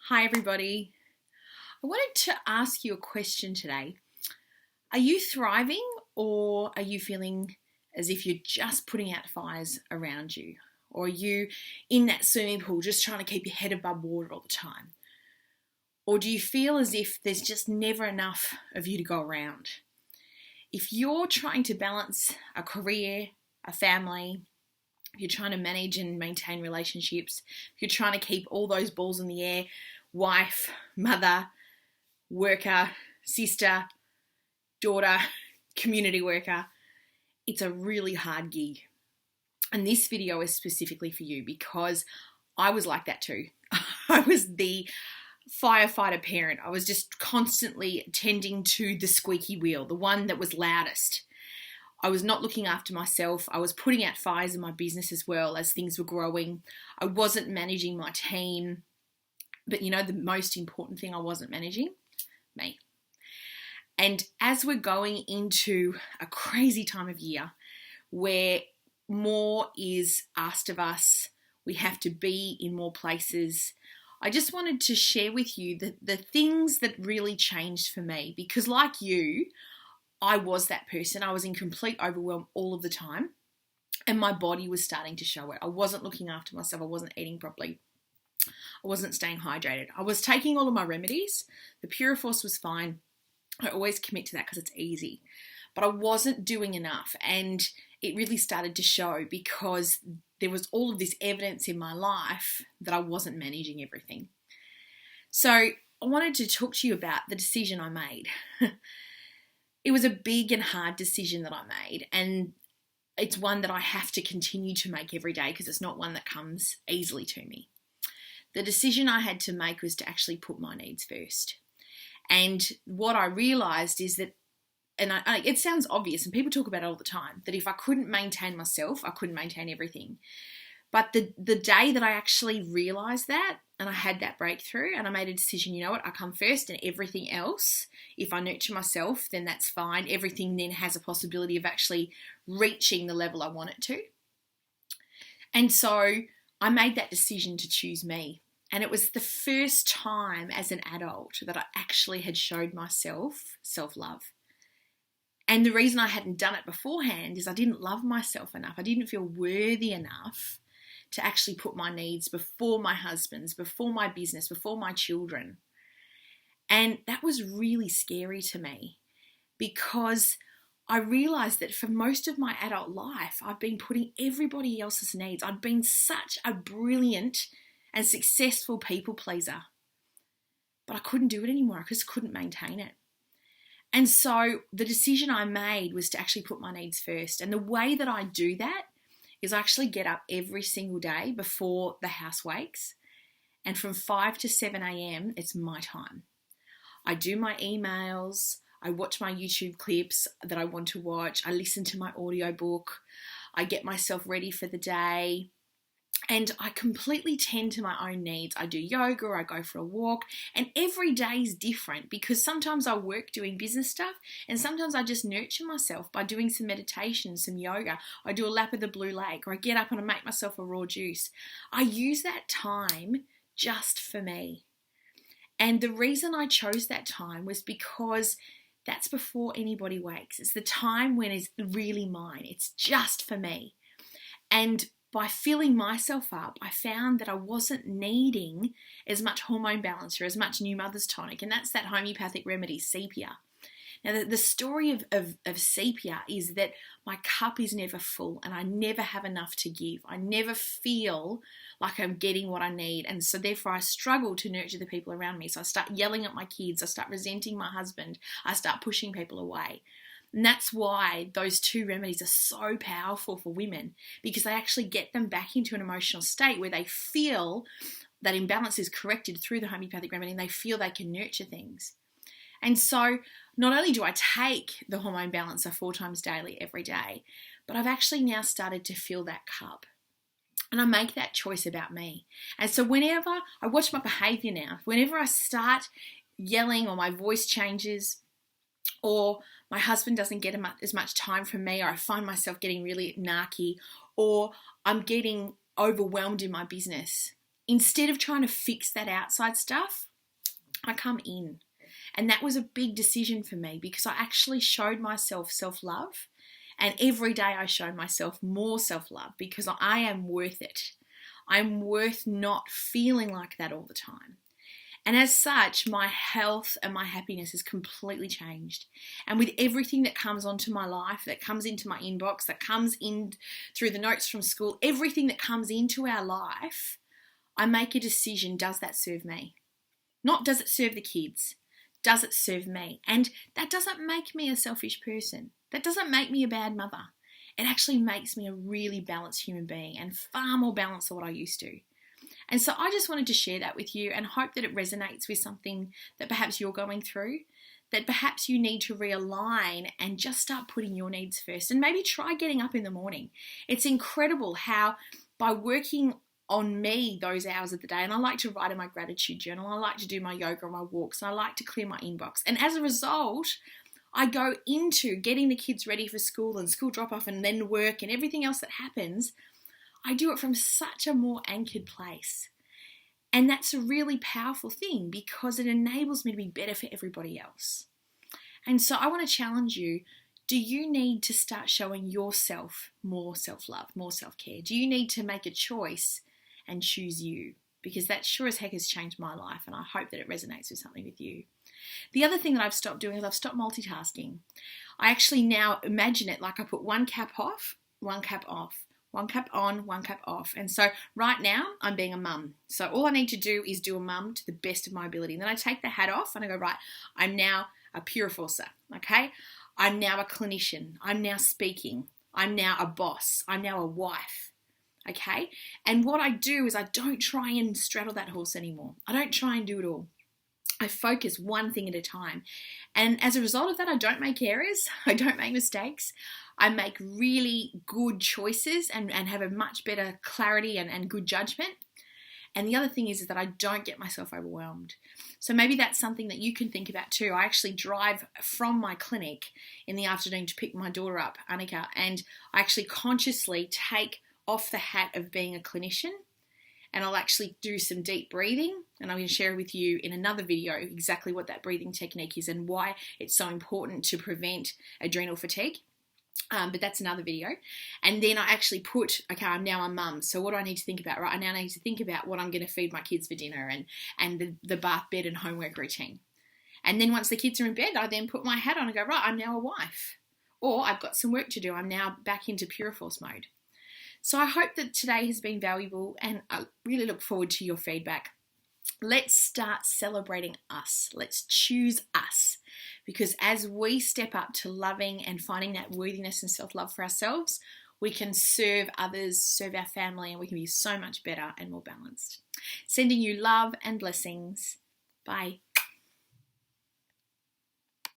Hi, everybody. I wanted to ask you a question today. Are you thriving or are you feeling as if you're just putting out fires around you? Or are you in that swimming pool just trying to keep your head above water all the time? Or do you feel as if there's just never enough of you to go around? If you're trying to balance a career, a family, if you're trying to manage and maintain relationships, if you're trying to keep all those balls in the air, wife, mother, worker, sister, daughter, community worker, it's a really hard gig. And this video is specifically for you because I was like that too. I was the firefighter parent. I was just constantly tending to the squeaky wheel, the one that was loudest. I was not looking after myself. I was putting out fires in my business as well as things were growing. I wasn't managing my team. But you know, the most important thing I wasn't managing? Me. And as we're going into a crazy time of year where more is asked of us, we have to be in more places, I just wanted to share with you the things that really changed for me. Because like you, I was that person. I was in complete overwhelm all of the time. And my body was starting to show it. I wasn't looking after myself. I wasn't eating properly. I wasn't staying hydrated. I was taking all of my remedies. The Puriforce was fine. I always commit to that because it's easy. But I wasn't doing enough. And it really started to show because there was all of this evidence in my life that I wasn't managing everything. So I wanted to talk to you about the decision I made. It was a big and hard decision that I made. And it's one that I have to continue to make every day because it's not one that comes easily to me. The decision I had to make was to actually put my needs first. And what I realized is that, and it sounds obvious, and people talk about it all the time, that if I couldn't maintain myself, I couldn't maintain everything. But the day that I actually realized that, and I had that breakthrough, and I made a decision, you know what, I come first, and everything else, if I nurture myself, then that's fine. Everything then has a possibility of actually reaching the level I want it to. And so I made that decision to choose me. And it was the first time as an adult that I actually had showed myself self-love. And the reason I hadn't done it beforehand is I didn't love myself enough. I didn't feel worthy enough to actually put my needs before my husband's, before my business, before my children. And that was really scary to me because I realized that for most of my adult life, I've been putting everybody else's needs. I'd been such a brilliant and successful people pleaser, but I couldn't do it anymore. I just couldn't maintain it. And so the decision I made was to actually put my needs first. And the way that I do that is I actually get up every single day before the house wakes. And from 5 to 7 a.m., it's my time. I do my emails. I watch my YouTube clips that I want to watch. I listen to my audiobook. I get myself ready for the day. And I completely tend to my own needs. I do yoga or I go for a walk. And every day is different because sometimes I work doing business stuff and sometimes I just nurture myself by doing some meditation, some yoga. I do a lap of the Blue Lake or I get up and I make myself a raw juice. I use that time just for me. And the reason I chose that time was because that's before anybody wakes. It's the time when it's really mine. It's just for me. And by filling myself up, I found that I wasn't needing as much hormone balance or as much new mother's tonic, and that's that homeopathic remedy, sepia. Now, the story of sepia is that my cup is never full and I never have enough to give. I never feel like I'm getting what I need, and so therefore I struggle to nurture the people around me. So I start yelling at my kids, I start resenting my husband, I start pushing people away. And that's why those two remedies are so powerful for women because they actually get them back into an emotional state where they feel that imbalance is corrected through the homeopathic remedy and they feel they can nurture things. And so not only do I take the hormone balancer 4 times daily every day, but I've actually now started to fill that cup. And I make that choice about me. And so whenever I watch my behavior now, whenever I start yelling or my voice changes, or my husband doesn't get as much time from me, or I find myself getting really narky, or I'm getting overwhelmed in my business, instead of trying to fix that outside stuff, I come in. And that was a big decision for me because I actually showed myself self-love. And every day I showed myself more self-love because I am worth it. I'm worth not feeling like that all the time. And as such, my health and my happiness has completely changed. And with everything that comes onto my life, that comes into my inbox, that comes in through the notes from school, everything that comes into our life, I make a decision, does that serve me? Not does it serve the kids? Does it serve me? And that doesn't make me a selfish person. That doesn't make me a bad mother. It actually makes me a really balanced human being and far more balanced than what I used to. And so I just wanted to share that with you and hope that it resonates with something that perhaps you're going through, that perhaps you need to realign and just start putting your needs first and maybe try getting up in the morning. It's incredible how by working on me those hours of the day, and I like to write in my gratitude journal, I like to do my yoga and my walks, and I like to clear my inbox. And as a result, I go into getting the kids ready for school and school drop-off and then work and everything else that happens. I do it from such a more anchored place. And that's a really powerful thing because it enables me to be better for everybody else. And so I want to challenge you, do you need to start showing yourself more self-love, more self-care? Do you need to make a choice and choose you? Because that sure as heck has changed my life, and I hope that it resonates with something with you. The other thing that I've stopped doing is I've stopped multitasking. I actually now imagine it like I put one cap off, one cap off. One cap on, one cap off. And so right now I'm being a mum. So all I need to do is do a mum to the best of my ability. And then I take the hat off and I go, right, I'm now a puriforcer, okay? I'm now a clinician. I'm now speaking. I'm now a boss. I'm now a wife, okay? And what I do is I don't try and straddle that horse anymore. I don't try and do it all. I focus one thing at a time. And as a result of that, I don't make errors. I don't make mistakes. I make really good choices and have a much better clarity and good judgment. And the other thing is that I don't get myself overwhelmed. So maybe that's something that you can think about too. I actually drive from my clinic in the afternoon to pick my daughter up, Annika, and I actually consciously take off the hat of being a clinician. And I'll actually do some deep breathing, and I'm going to share with you in another video exactly what that breathing technique is and why it's so important to prevent adrenal fatigue. But that's another video. And then I actually put, okay, I'm now a mum. So what do I need to think about? Right, I now need to think about what I'm going to feed my kids for dinner and the bath, bed and homework routine. And then once the kids are in bed, I then put my hat on and go, right, I'm now a wife. Or I've got some work to do. I'm now back into pure force mode. So I hope that today has been valuable and I really look forward to your feedback. Let's start celebrating us. Let's choose us. Because as we step up to loving and finding that worthiness and self-love for ourselves, we can serve others, serve our family, and we can be so much better and more balanced. Sending you love and blessings. Bye.